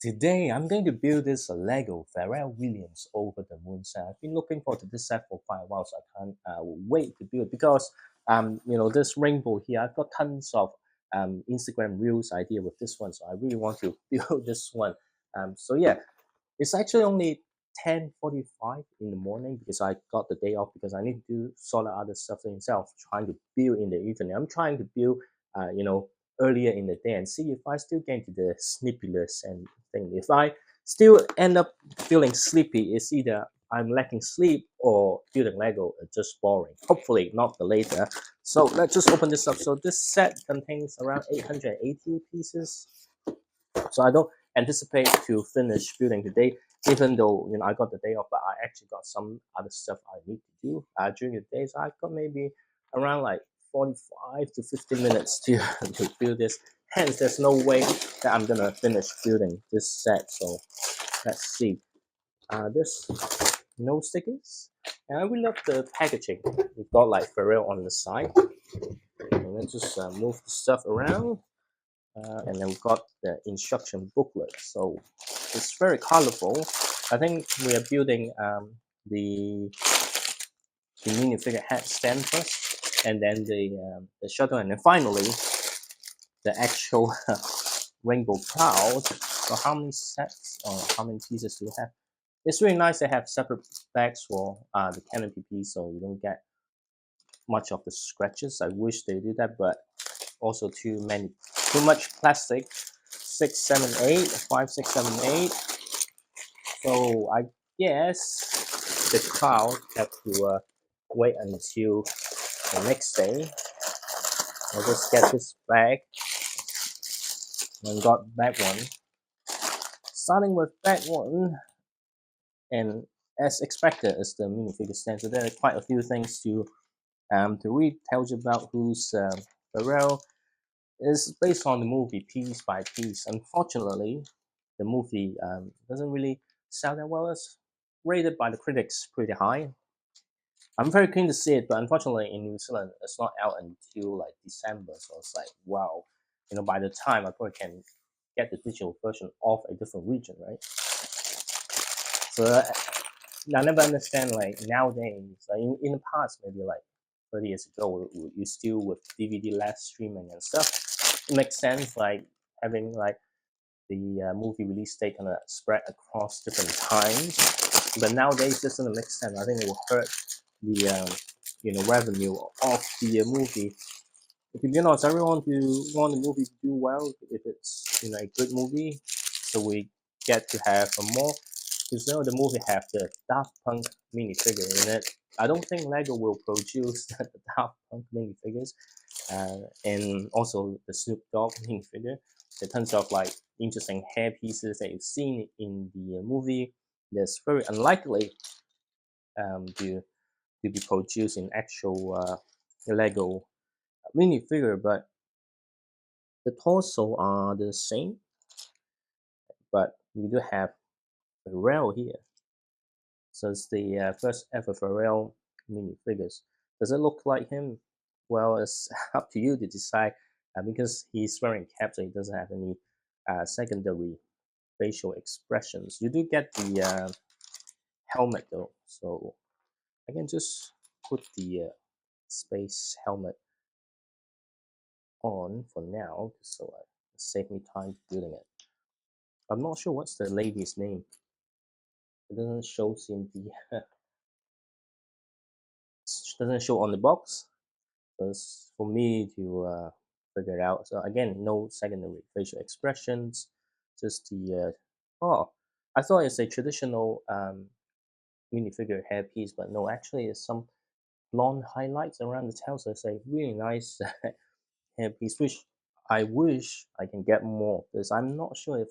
Today, I'm going to build this Lego Pharrell Williams over the moon set. I've been looking forward to this set for quite a while, so I can't wait to build it because this rainbow here. I've got tons of Instagram Reels idea with this one, so I really want to build this one. So yeah, it's actually only 10:45 in the morning because I got the day off because I need to do sort of other stuff myself, trying to build in the evening. I'm trying to build, earlier in the day and see if I still get into the sleepiness and thing. If I still end up feeling sleepy, it's either I'm lacking sleep or building Lego is just boring. Hopefully not the later. So let's just open this up. So this set contains around 880 pieces. So I don't anticipate to finish building today, even though I got the day off, but I actually got some other stuff I need to do during the day. So I got maybe around like 45 to 50 minutes to, to build this. Hence, there's no way that I'm gonna finish building this set. So let's see. There's no stickers. And I really love the packaging. We've got like Pharrell on the side. And let's just move the stuff around. And then we've got the instruction booklet. So it's very colorful. I think we are building the minifigure head stand first, and then the shuttle, and then finally the actual rainbow cloud. So how many sets or how many pieces do we have? It's really nice to have separate bags for the canopy piece, so you don't get much of the scratches. I wish they did that, but also too much plastic. 6, 7, 8, 5, 6, 7, 8. So I guess the crowd have to wait until the next day. I'll just get this bag and got bag one. Starting with bag one, and as expected is the minifigure stand. So there are quite a few things to read. Tells you about who's Pharrell. Is based on the movie piece by piece. Unfortunately, the movie doesn't really sell that well. It's rated by the critics pretty high. I'm very keen to see it, but unfortunately in New Zealand, it's not out until like December. So it's like, wow, by the time I probably can get the digital version of a different region, right? So I never understand like nowadays, like in the past, maybe like 30 years ago, you still with DVD live streaming and stuff. It makes sense, like having like the movie release date kind of spread across different times. But nowadays, this doesn't make sense. I think it will hurt the revenue of the movie. To be honest, everyone want the movie to do well if it's a good movie, so we get to have a more. Because the movie have the Daft Punk minifigure in it. I don't think Lego will produce the Daft Punk minifigures, and also the Snoop Dogg minifigure. There are tons of like interesting hair pieces that you've seen in the movie. That's very unlikely to be produced in actual Lego minifigure, but the torso are the same. But we do have Pharrell here. So it's the first ever Pharrell minifigures. Does it look like him? Well, it's up to you to decide because he's wearing cap, so he doesn't have any secondary facial expressions. You do get the helmet though, so I can just put the space helmet on for now, so save me time building it. I'm not sure what's the lady's name. It doesn't show in the doesn't show on the box. It's for me to figure it out. So again, no secondary facial expressions, just the oh, I thought it's a traditional minifigure hairpiece, but no, actually it's some blonde highlights around the tail. So it's a really nice hairpiece, which I wish I can get more because I'm not sure if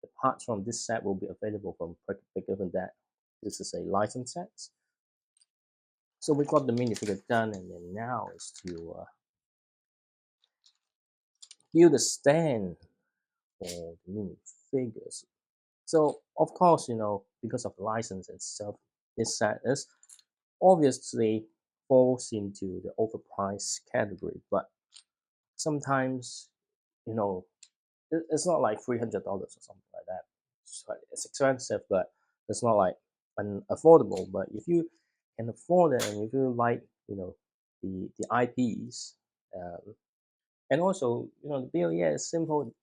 the parts from this set will be available from Cricut, given that this is a license set. So we got the minifigure done, and then now is to build a stand for the minifigures. So of course, because of the license itself, this set is obviously falls into the overpriced category, but sometimes, it's not like $300 or something like that. it's expensive, but it's not like unaffordable. But if you can afford it, and if you like, the IPs, and also, the bill, yeah, it's simple.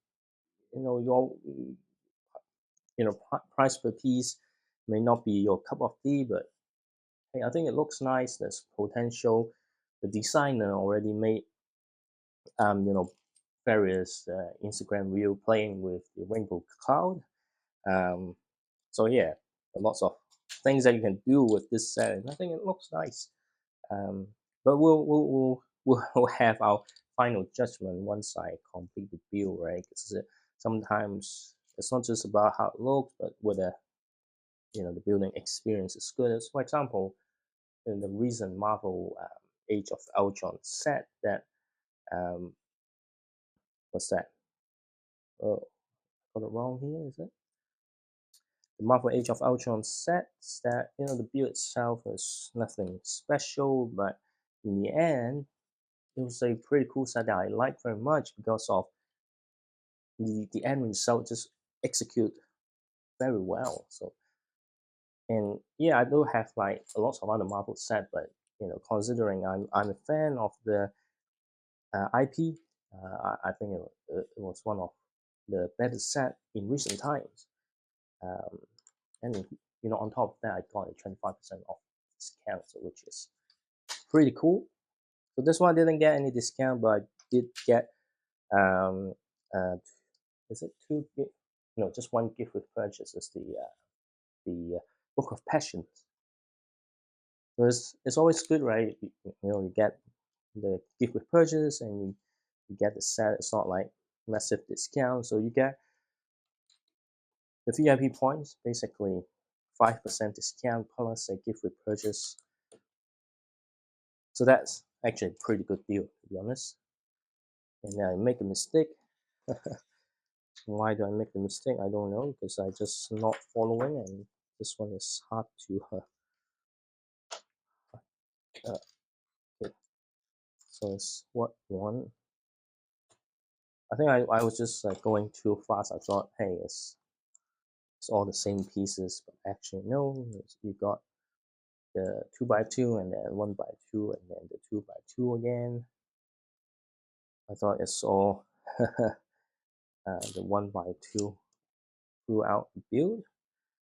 Your price per piece may not be your cup of tea, but hey, I think it looks nice. There's potential. The designer already made you know various Instagram reel playing with the rainbow cloud. Um, so yeah, lots of things that you can do with this set, and I think it looks nice. Um, but we'll have our final judgment once I complete the build, right? Because sometimes it's not just about how it looks, but whether the building experience is good. As for example, in the recent Marvel Age of Ultron set, that um, what's that? Oh, got it wrong here, is it? The Marvel Age of Ultron sets that the build itself is nothing special, but in the end, it was a pretty cool set that I like very much because of the end result just execute very well. So, and yeah, I do have like a lot of other Marvel set, but considering I'm a fan of the IP, I think it was one of the better set in recent times. Um, and on top of that, I got a 25% off discount, so which is pretty cool. So this one I didn't get any discount, but I did get um, uh, is it two gift? No, just one gift with purchase is the Book of Passion. So it's always good, right? You get the gift with purchase, and you get the set. It's not like massive discount, so you get the VIP points, basically 5% discount plus a gift with purchase. So that's actually a pretty good deal, to be honest. And I make a mistake. Why do I make the mistake? I don't know, because I just not following, and this one is hard to okay. So it's what one. I think I was just like going too fast. I thought, hey, it's all the same pieces, but actually no. You got the 2x2, and then 1x2, and then the 2x2 again. I thought it's all the 1x2 throughout the build,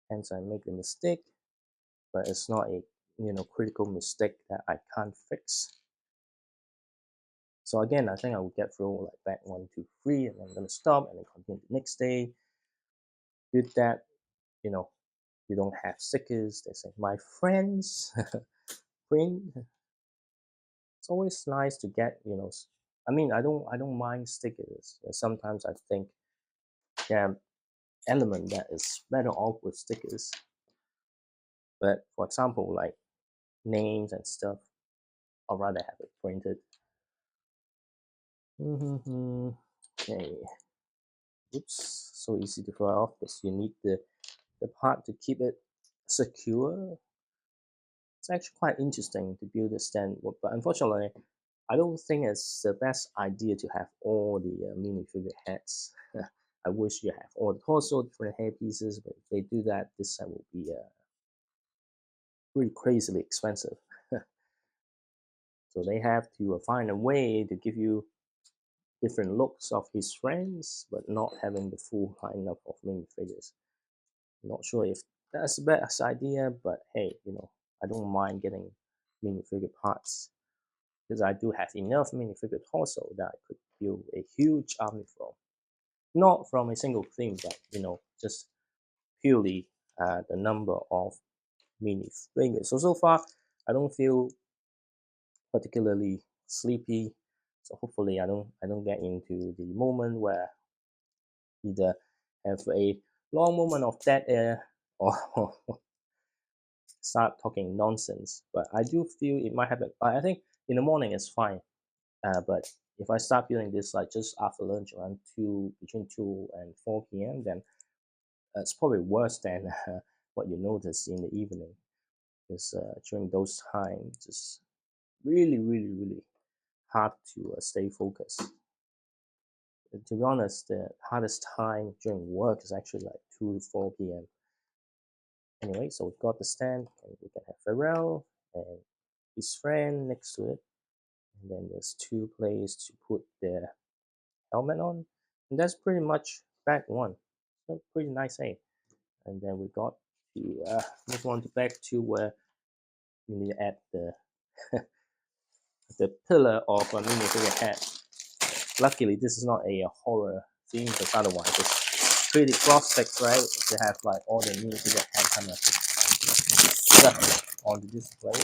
hence I make a mistake. But it's not a critical mistake that I can't fix. So again, I think I will get through like back 1, 2, 3, and then I'm gonna stop and then continue the next day. With that, you know, you don't have stickers. They say my friends print. It's always nice to get, I mean, I don't mind stickers. Sometimes I think there are element that is better off with stickers. But for example, like names and stuff, I'd rather have it printed. Okay. Oops, so easy to fly off because you need the part to keep it secure. It's actually quite interesting to build a stand, but unfortunately, I don't think it's the best idea to have all the minifigure heads. I wish you have all the torso, different hair pieces, but if they do that, this set will be pretty crazily expensive. So they have to find a way to give you different looks of his friends, but not having the full lineup of minifigures. Not sure if that's the best idea, but hey, I don't mind getting minifigure parts because I do have enough minifigure torso that I could build a huge army from. Not from a single thing, but just purely the number of minifigures. So far, I don't feel particularly sleepy. So hopefully, I don't get into the moment where either have a long moment of dead air or start talking nonsense. But I do feel it might happen. I think in the morning it's fine. But if I start feeling this like just after lunch around between 2 and 4 p.m., then it's probably worse than what you notice in the evening. Because during those times, it's really, really, really hard to stay focused. But to be honest, the hardest time during work is actually like 2 to 4 p.m. Anyway, so we've got the stand, and we can have Pharrell and his friend next to it. And then there's two places to put their helmet on. And that's pretty much back one. So pretty nice, eh? And then we got to move on to back two where you need to add the pillar of a minifigure head. Luckily, this is not a horror theme, because otherwise it's pretty graphic, right? To have like all the minifigure head kind of stuck on the display.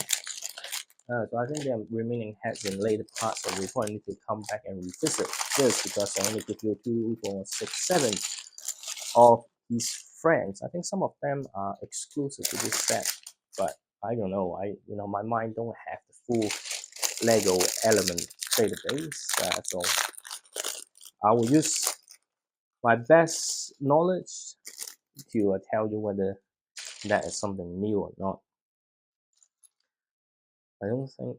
So I think the remaining heads in later parts, so we probably need to come back and revisit this, because I only give you 2, 4, 6, 7 of these friends. I think some of them are exclusive to this set, but I don't know. My mind don't have the full Lego element database, so I will use my best knowledge to tell you whether that is something new or not. I don't think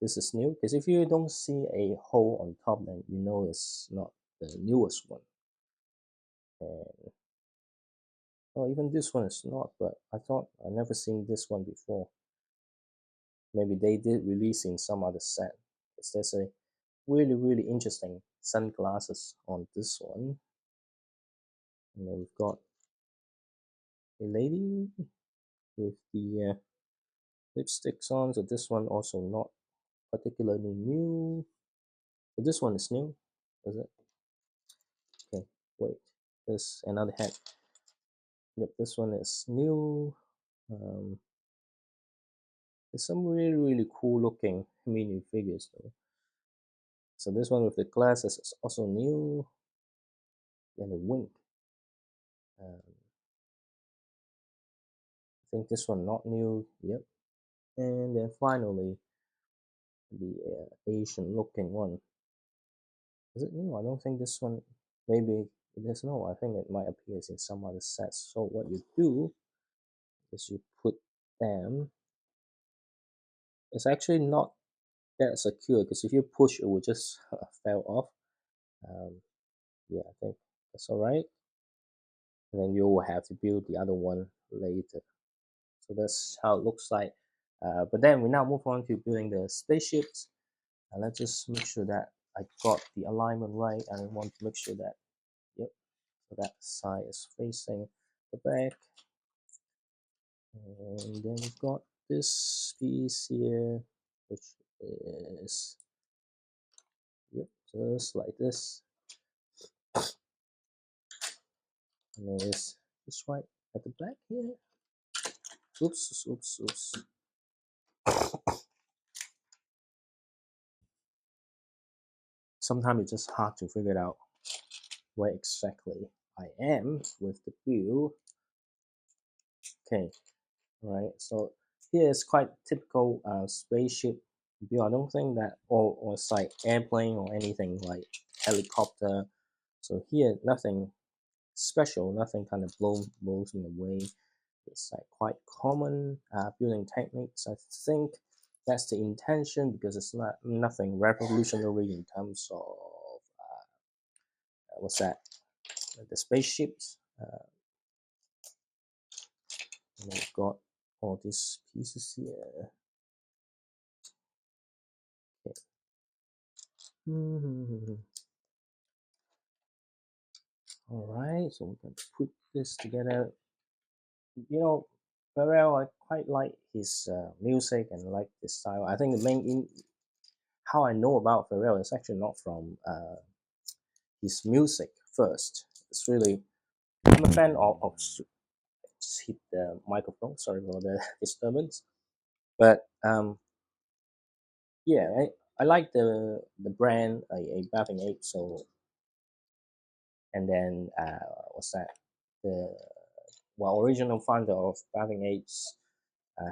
this is new, because if you don't see a hole on top, then you know it's not the newest one. And even this one is not, but I thought I never seen this one before. Maybe they did release in some other set. Because there's a really interesting sunglasses on this one. And then we've got a lady with the lipsticks on. So this one also not particularly new. But this one is new, is it? Okay, wait. There's another hat. Yep, this one is new. There's some really cool looking mini figures though. So this one with the glasses is also new. And a wink. I think this one not new. Yep. And then finally, the Asian looking one. Is it new? I don't think this one. Maybe it is no. I think it might appear in some other sets. So what you do is you put them. It's actually not that secure, because if you push, it will just fell off. Yeah, I think that's all right. And then you will have to build the other one later. So that's how it looks like. But then we now move on to building the spaceships. And let's just make sure that I got the alignment right. And I want to make sure that, yep, so that side is facing the back. And then we've got this piece here, which is, yep, just like this. And then it's just right at the back here. Oops. Sometimes it's just hard to figure out where exactly I am with the view. Okay, right. So here is quite typical spaceship view. I don't think that, or it's like airplane or anything like helicopter. So here, nothing special, nothing kind of blows me away. It's like quite common building techniques. I think that's the intention, because it's not nothing revolutionary in terms of what's that? The spaceships. And we've got all these pieces here. Okay. All right, so we can put this together. Pharrell, I quite like his music and like the style. I think the how I know about Pharrell is actually not from his music first. It's really, I'm a fan of just hit the microphone. Sorry for the disturbance. But yeah, I like the brand a Bathing Ape. So, and then what's that? The original founder of Bathing Apes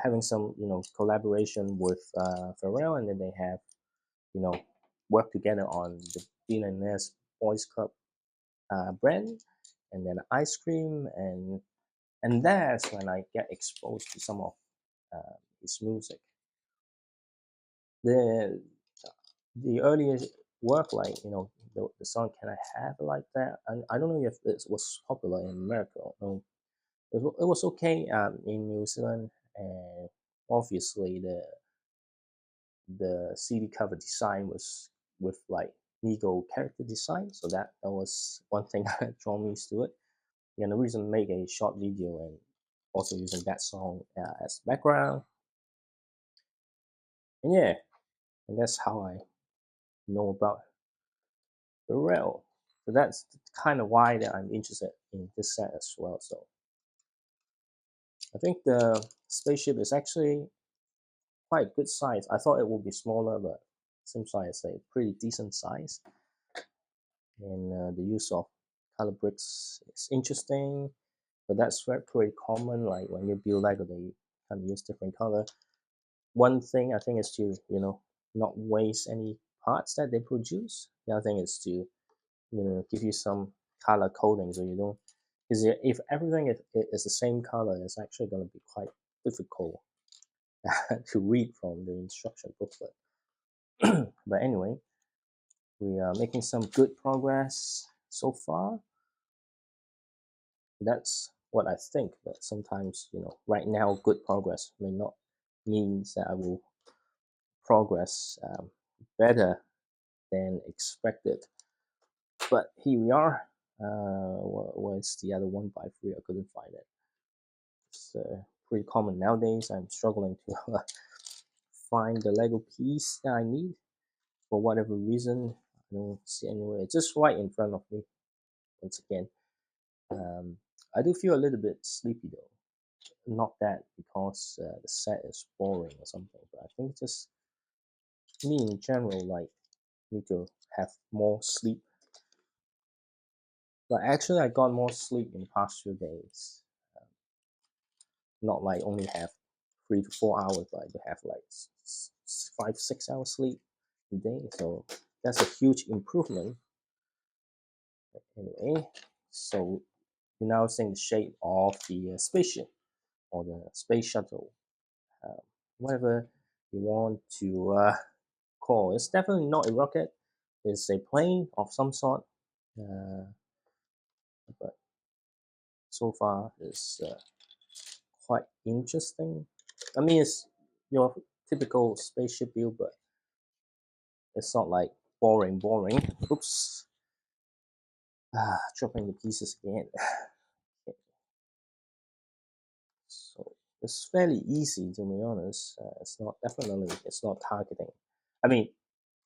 having some collaboration with Pharrell, and then they have worked together on the Billionaires Boys Club brand, and then ice cream, and that's when I get exposed to some of his music. The earlier work, like the song "Can I Have It Like That?" And I don't know if it was popular in America or no. It was okay in New Zealand, and obviously the CD cover design was with like Nego character design, so that was one thing that drew me to it. And the reason to make a short video and also using that song as background, and yeah, and that's how I know about Pharrell. So that's kind of why that I'm interested in this set as well. So I think the spaceship is actually quite good size. I thought it would be smaller, but seems like it's a pretty decent size. And the use of color bricks is interesting, but that's pretty common. Like when you build Lego, they kind of use different color. One thing I think is to not waste any parts that they produce. The other thing is to give you some color coding so you don't, because if everything is the same color, it's actually going to be quite difficult to read from the instruction booklet. But anyway, we are making some good progress so far. That's what I think, but sometimes right now good progress may not means that I will progress better than expected. But here we are. Where's the other 1x3? I couldn't find it. It's pretty common nowadays. I'm struggling to find the Lego piece that I need for whatever reason. I don't see anywhere. It's just right in front of me. Once again, I do feel a little bit sleepy though. Not that because the set is boring or something, but I think just me in general, like, need to have more sleep. But actually, I got more sleep in the past few days. Not like only have 3 to 4 hours, but I do have like 5 6 hours sleep a day. So that's a huge improvement. Anyway, so we're now seeing the shape of the spaceship or the space shuttle, uh, whatever you want to call. It's definitely not a rocket. It's a plane of some sort. Uh, but so far, it's quite interesting. I mean, it's your typical spaceship build, but it's not like boring. Oops, dropping the pieces again. So it's fairly easy, to be honest. It's not targeting. I mean,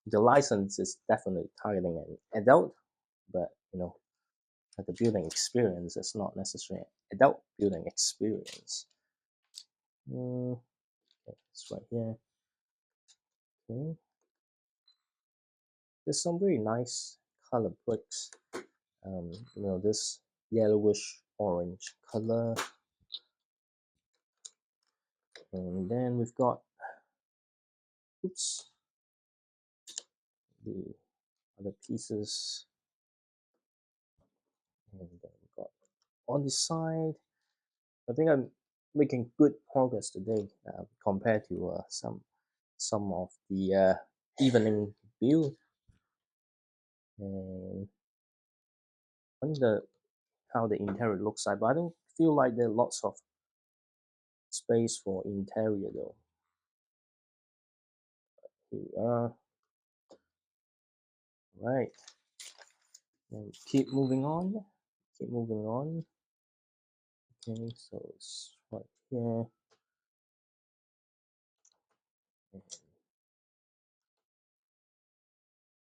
the license is definitely targeting an adult, but the building experience is not necessarily adult building experience. Okay, it's right here. Okay, there's some very nice color bricks. This yellowish orange color, and then we've got, oops, the other pieces, and then we've got on the side. I think I'm making good progress today compared to some of the evening build, and I wonder how the interior looks like. But I don't feel like there's lots of space for interior though. Here we are. Right, and keep moving on. Keep moving on. Okay, so it's right here.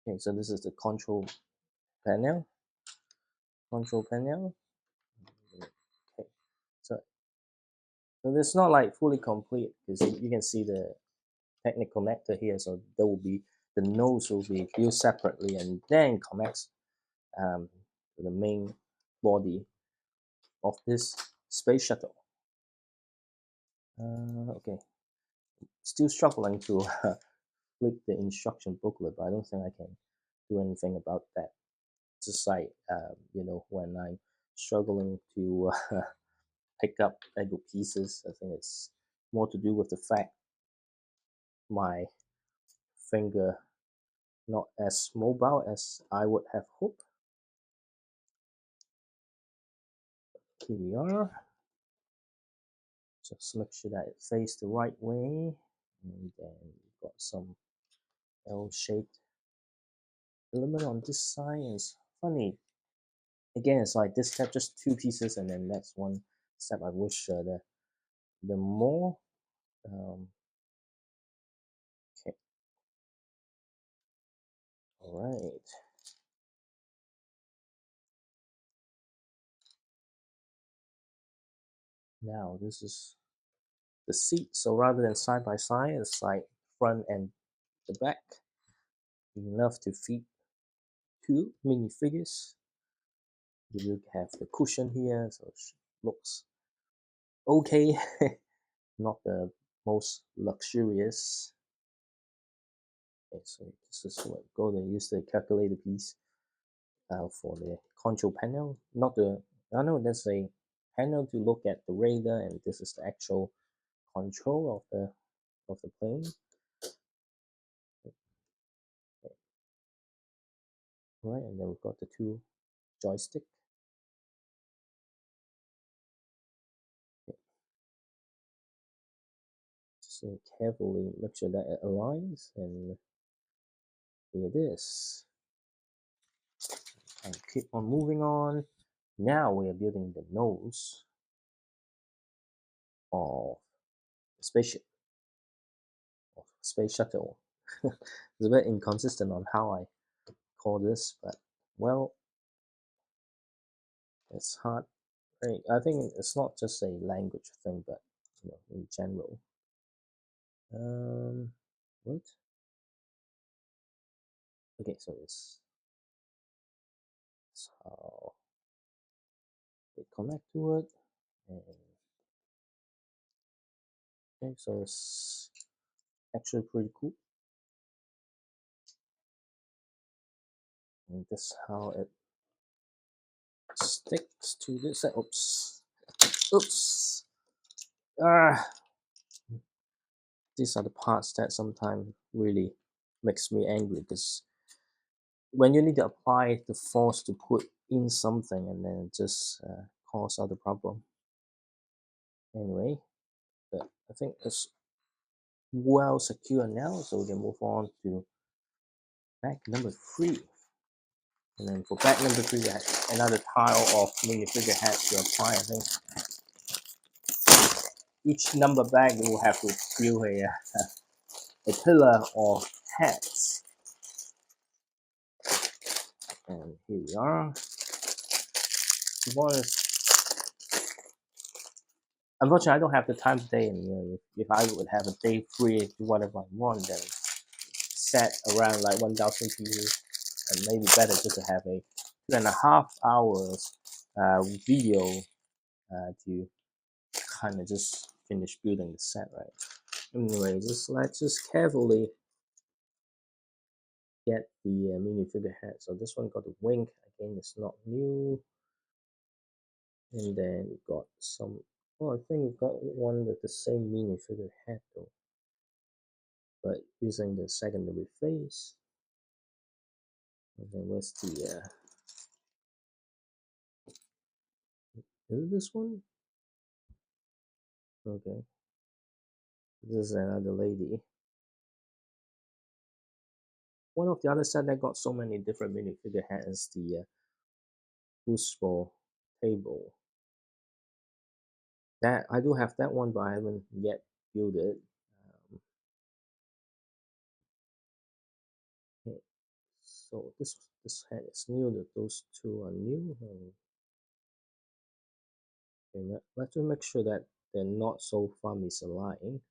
Okay, so this is the panel. Control panel. Okay, so it's not like fully complete because you can see the technical connector here. So there will be the nodes will be built separately and then connects to the main body of this space shuttle. Okay, still struggling to flip the instruction booklet, but I don't think I can do anything about that. Just like when I'm struggling to pick up Lego pieces, I think it's more to do with the fact my finger not as mobile as I would have hoped. Here we are. Just make sure that it faces the right way, and then we've got some L-shaped element on this side. It's funny. Again, it's like this step just two pieces, and then next one step. I wish the more. Okay, all right. Now this is the seat. So rather than side by side, it's like front and the back. Enough to fit two minifigures. You look have the cushion here, so it looks okay. Not the most luxurious. Okay, so this is what go. They use the calculator piece for the control panel. Not the I know there's a panel to look at the radar, and this is the actual control of the plane. Right, and then we've got the two joystick. So carefully make sure that it aligns, and here it is. And keep on moving on. Now we are building the nose of the spaceship, of space shuttle. It's a bit inconsistent on how I call this, but well, it's hard. I think it's not just a language thing, but in general. What? Okay, so it's how they connect to it, and okay, so it's actually pretty cool. And this is how it sticks to this. Oops. Ah, these are the parts that sometimes really makes me angry, because when you need to apply the force to put in something, and then it just cause other problem. Anyway, but I think it's well secure now, so we can move on to bag number 3. And then for bag number 3, we have another tile of minifigure heads to apply. I think each number bag will have to build a pillar of heads. And here we are. One is, unfortunately, I don't have the time today, and if I would have a day free to do whatever I want, then set around like 1,000 pieces, and maybe better just to have a 2.5 hours video to kind of just finish building the set, right? Anyway, let's just carefully get the minifigure head. So this one got a wing. Again, it's not new. And then we got some. Oh, I think we got one with the same minifigure head though, but using the secondary face. And then where's the? Is it this one? Okay, this is another lady. One of the other set that got so many different minifigure heads is the foosball table. That I do have that one, but I haven't yet built it. Okay, so this head is new. That those two are new. And let's just make sure that they're not so far misaligned.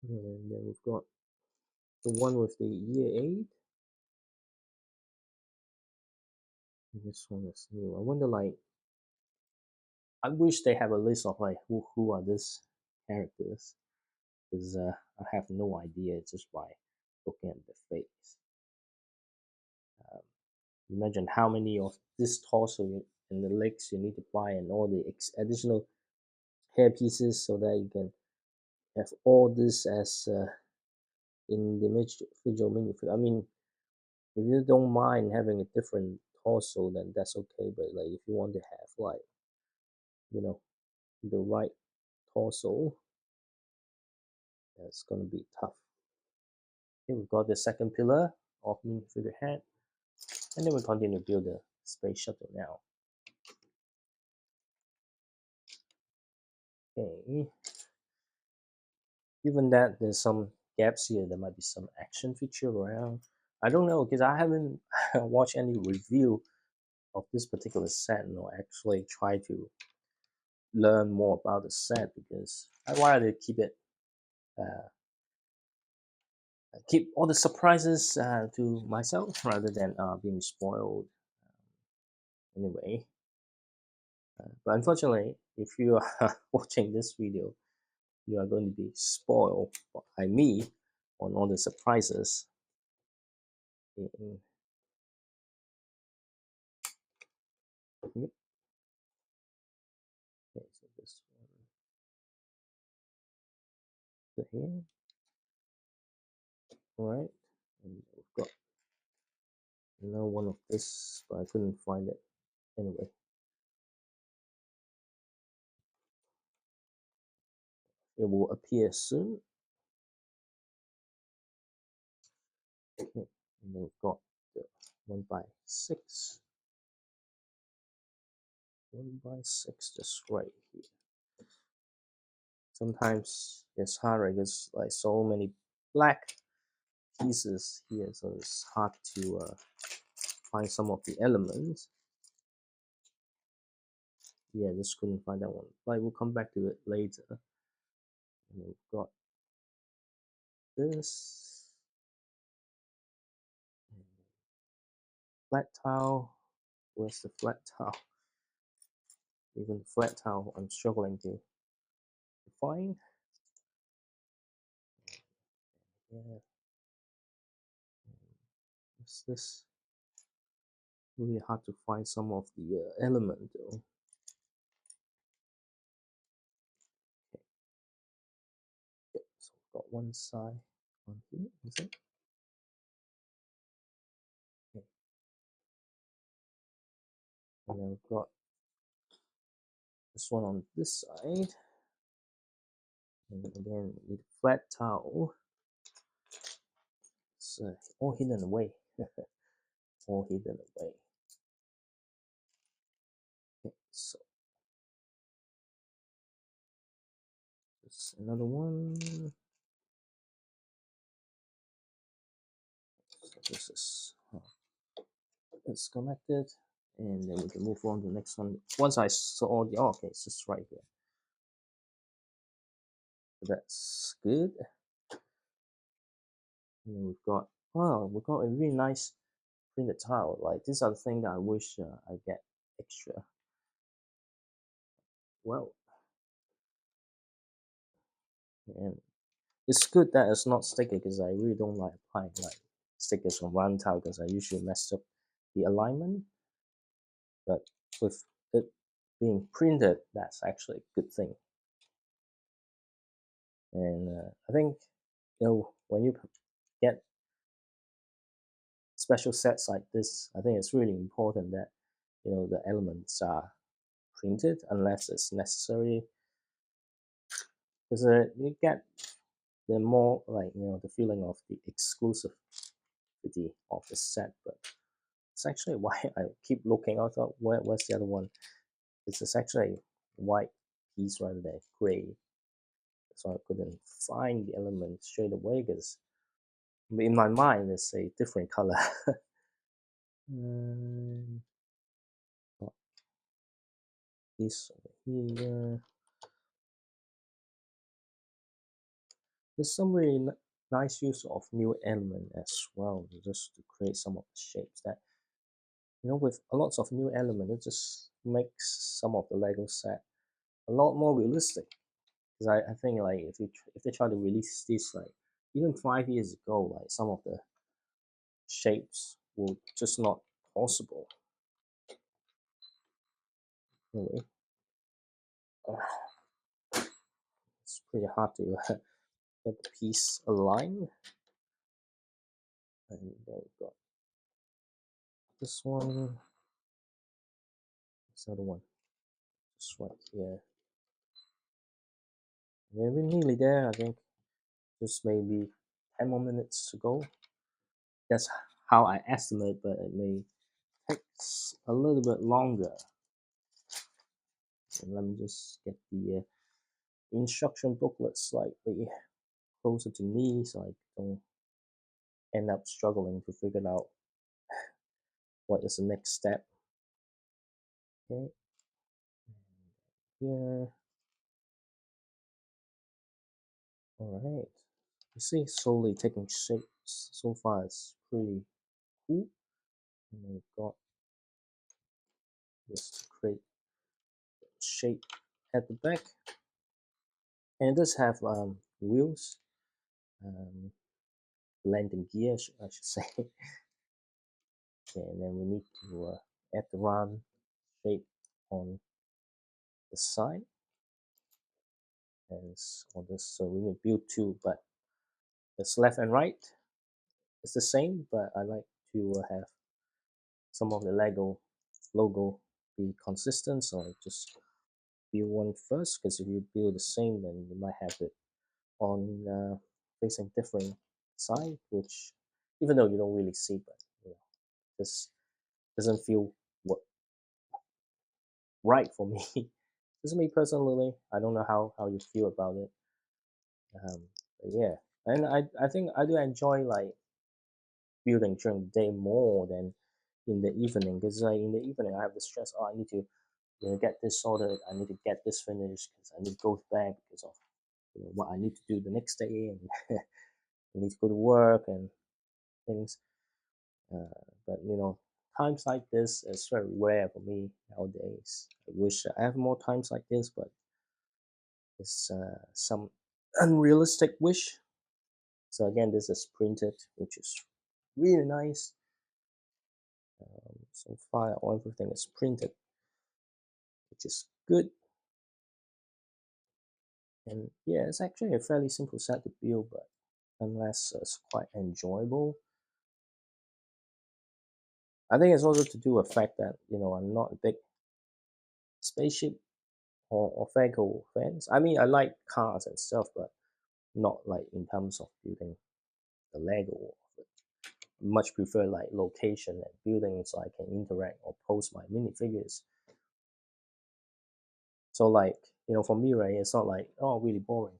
And then we've got the one with the year 8. This one is new. I wonder, like, I wish they have a list of like who are these characters, because I have no idea just by looking at the face. Imagine how many of this torso and the legs you need to buy, and all the additional hair pieces so that you can have all this as individual minifigure. I mean, if you don't mind having a different torso, then that's okay. But like, if you want to have like, you know, the right torso, that's gonna be tough. Okay, we've got the second pillar of minifigure head, and then we continue to build the space shuttle now. Okay, given that there's some gaps here, there might be some action feature around. I don't know because I haven't watched any review of this particular set, or actually try to learn more about the set, because I wanted to uh, keep all the surprises to myself rather than being spoiled. Anyway, but unfortunately, if you are watching this video, you are going to be spoiled by me on all the surprises. Okay, so this one here, all right, and we've got another one of this, but I couldn't find it. Anyway, it will appear soon. Okay, and then we've got the 1x6, 1x6 just right here. Sometimes it's hard because like so many black pieces here, so it's hard to find some of the elements. Yeah, just couldn't find that one, but we'll come back to it later. And we've got this flat tile. Where's the flat tile? Even the flat tile I'm struggling to find. Yeah, what's this? Really hard to find some of the element though. Okay, so we've got one side on here, is it? Okay. And then we've got this one on this side. And again, with flat towel, it's all hidden away. All hidden away. Okay, so there's another one. So this is it's connected, and then we can move on to the next one. Once I saw the okay, it's just right here. So that's good. And then we've got we've got a really nice printed tile. Like these are the things that I wish I get extra. Well, and it's good that it's not sticky because I really don't like applying like stickers on round tile because I usually mess up the alignment. But with it being printed, that's actually a good thing. And I think when you get special sets like this, I think it's really important that the elements are printed unless it's necessary, because you get the more like the feeling of the exclusivity of the set. But it's actually why I keep looking. I thought, where's the other one? It's actually white piece rather than gray, so I couldn't find the element straight away because in my mind it's a different color. um, this over here. There's some really nice use of new element as well, just to create some of the shapes that with a lot of new element, it just makes some of the Lego set a lot more realistic. Because I think like if they try to release this like even 5 years ago, like some of the shapes will just not possible. Anyway, it's pretty hard to get the piece aligned. And then we got this one, this other one, just right here. And we're nearly there, I think. Just maybe 10 more minutes to go. That's how I estimate, but it may take a little bit longer. So let me just get the instruction booklet slightly closer to me so I don't end up struggling to figure out what is the next step. Okay, here. All right. You see, slowly taking shape. So far, it's pretty cool. And we've got this to create shape at the back, and it does have wheels, um, landing gear, I should say. Okay, and then we need to add the round shape on the side, and on this. So we need to build two, but it's left and right. It's the same, but I like to have some of the Lego logo be consistent. So I just build one first, because if you build the same, then you might have it on facing different side, which even though you don't really see, but this doesn't feel what right for me. Just me personally, I don't know how you feel about it. But yeah, and I think I do enjoy like building during the day more than in the evening, because like in the evening I have the stress. Oh, I need to get this sorted. I need to get this finished because I need to go to bed because of what I need to do the next day, and I need to go to work and things. But times like this is very rare for me nowadays. I wish I have more times like this, but it's some unrealistic wish. So again, this is printed, which is really nice. So far, everything is printed, which is good. And yeah, it's actually a fairly simple set to build, but unless it's quite enjoyable. I think it's also to do with the fact that I'm not a big spaceship or vehicle fans. I mean, I like cars and stuff, but not like in terms of building the Lego. Much prefer like location and buildings so I can interact or post my minifigures. So like for me, right, it's not like really boring.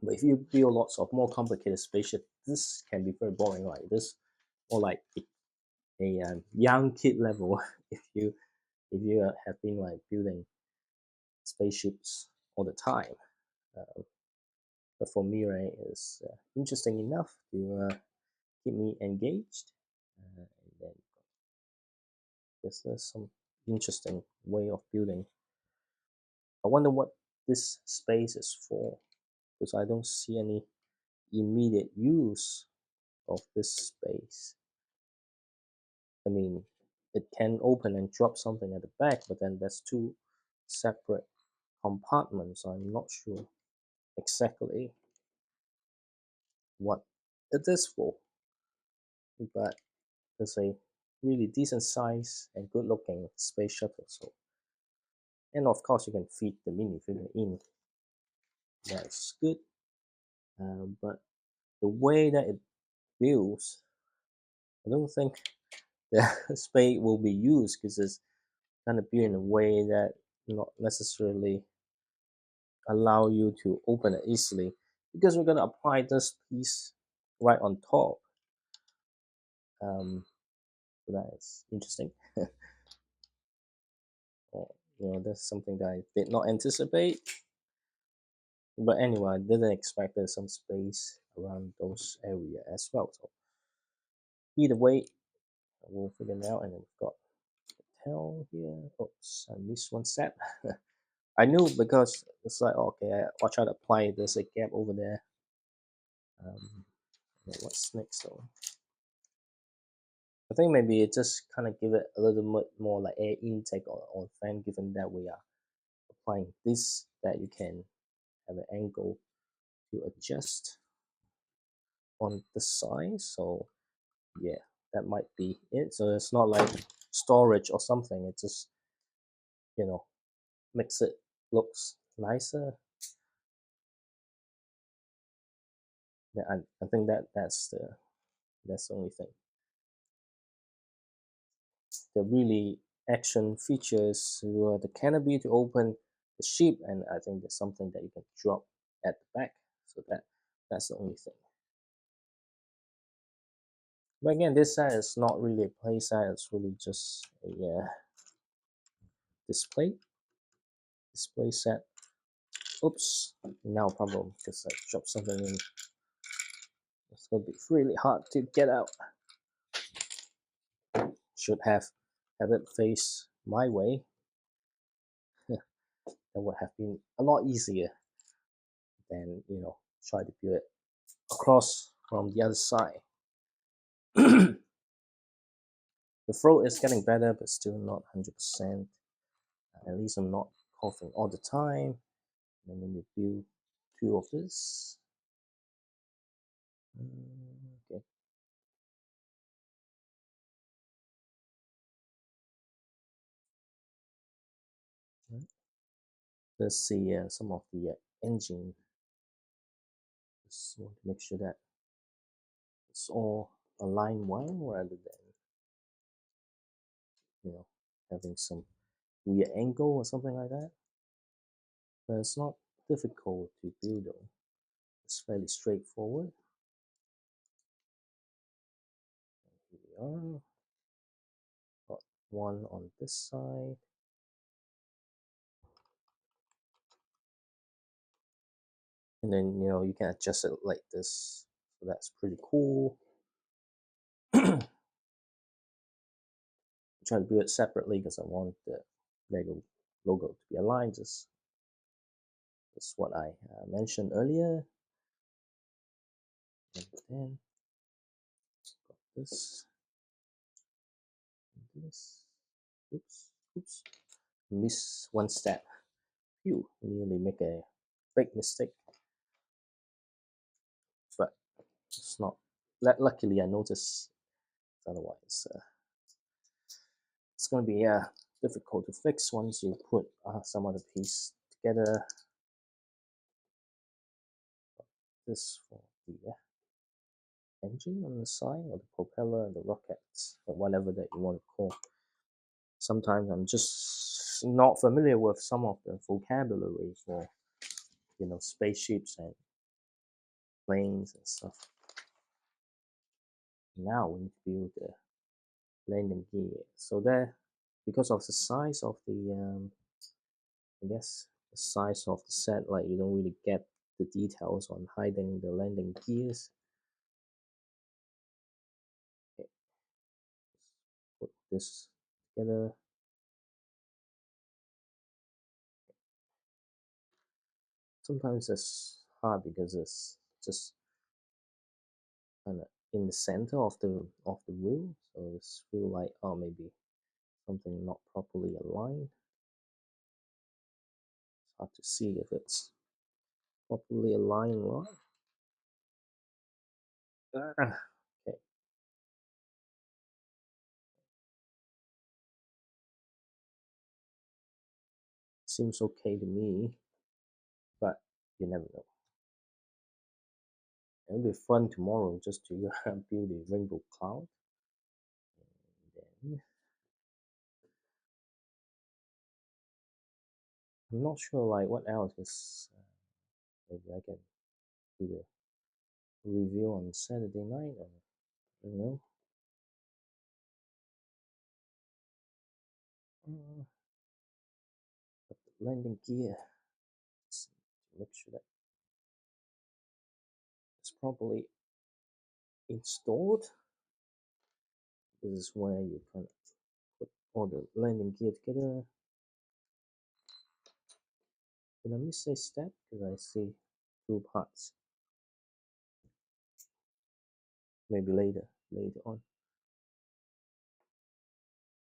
But if you build lots of more complicated spaceship, this can be very boring like this, or like a young kid level if you have been like building spaceships all the time. But for me, right, it's interesting enough to keep me engaged. And then there's some interesting way of building. I wonder what this space is for, because I don't see any immediate use of this space. I mean, it can open and drop something at the back, but then that's two separate compartments. I'm not sure exactly what it is for, but it's a really decent size and good looking space shuttle. So, and of course, you can feed the minifigure in. That's good. But the way that it builds, I don't think the space will be used, because it's kind of built in a way that not necessarily allow you to open it easily, because we're going to apply this piece right on top. So that is interesting. That's something that I did not anticipate. But anyway, I didn't expect there's some space around those area as well. So either way, we'll figure it out. And then we've got the tail here. Oops, I missed one step. I knew, because it's like, okay, I'll try to apply. There's a gap over there. What's next though? I think maybe it just kind of give it a little bit more like air intake or fan, given that we are applying this, that you can have an angle to adjust. on the side. So yeah, that might be it. So it's not like storage or something. It just, you know, makes it looks nicer. Yeah, I think that's the only thing. The really action features were the canopy to open the ship, and I think there's something that you can drop at the back. So that's the only thing. But again, this side is not really a play side. It's really just a display display set. Oops, now problem because I dropped something in. It's gonna be really hard to get out. Should have it face my way. That would have been a lot easier than try to build it across from the other side. The throat is getting better, but still not 100%. At least I'm not coughing all the time. And then we build two of this. Okay. Let's see some of the engine. Just want to make sure that it's all aligned well rather than having some weird angle or something like that. But it's not difficult to build though. It's fairly straightforward. Here we are. Got one on this side. And then you can adjust it like this. So that's pretty cool. Try to build it separately because I want the Lego logo to be aligned. Just that's what I mentioned earlier. And then got this. This. Oops. Miss one step. Phew, nearly make a big mistake. But it's not. Luckily, I noticed. Otherwise, it's going to be difficult to fix once you put some other piece together. This for the engine on the side, or the propeller, the rockets, or whatever that you want to call. Sometimes I'm just not familiar with some of the vocabulary for spaceships and planes and stuff. Now we need to build the landing gear. So there, because of the size of the I guess the size of the set, like you don't really get the details on hiding the landing gears. Okay. Put this together. Sometimes it's hard because it's just kind of in the center of the wheel, so it's feel like maybe something not properly aligned. It's hard to see if it's properly aligned or not. Okay, seems okay to me, but you never know. It'll be fun tomorrow just to build a rainbow cloud. And then I'm not sure like what else is. Maybe I can do the review on Saturday night, or you know. Uh, landing gear. Let's make sure that it's properly installed. This is where you can put all the landing gear together. Did I miss a step? Because I see two parts. Maybe later on.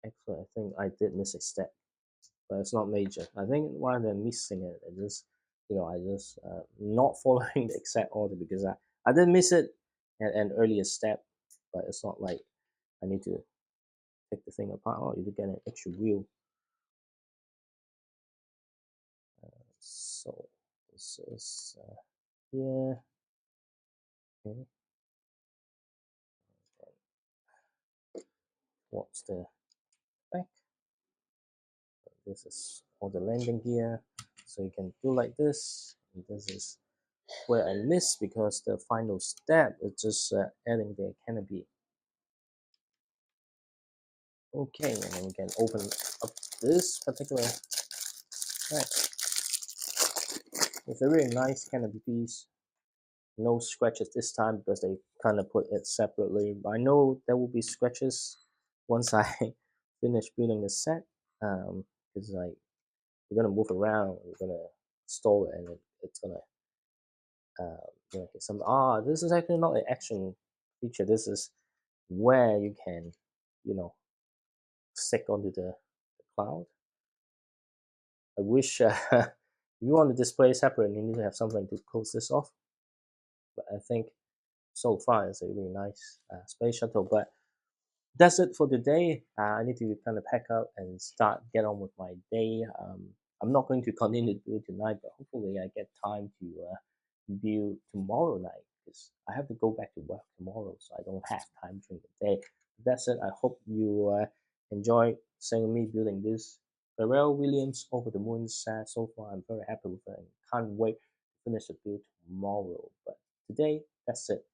Actually, I think I did miss a step, but it's not major. I think rather than missing it, I just not following the exact order because I did miss it, an earlier step, but it's not like I need to take the thing apart. Oh, you get an extra wheel. So this is here. Okay. What's the back? This is all the landing gear. So you can do like this. And this is where I missed because the final step is just adding the canopy. Okay, and then we can open up this particular pack. It's a really nice canopy piece. No scratches this time because they kind of put it separately. But I know there will be scratches once I finish building the set. Because like you're gonna move around, you're gonna store it, and it's gonna get some. This is actually not an action feature. This is where you can, you know, stick onto the cloud. I wish if you want to display separate, you need to have something to close this off. But I think so far it's a really nice space shuttle. But that's it for today. I need to kind of pack up and get on with my day. I'm not going to continue to build tonight, but hopefully I get time to build tomorrow night because I have to go back to work tomorrow, so I don't have time during the day. That's it. I hope you enjoy seeing me building this Pharrell Williams Over the Moon set. So far, I'm very happy with it and can't wait to finish the build tomorrow. But today, that's it.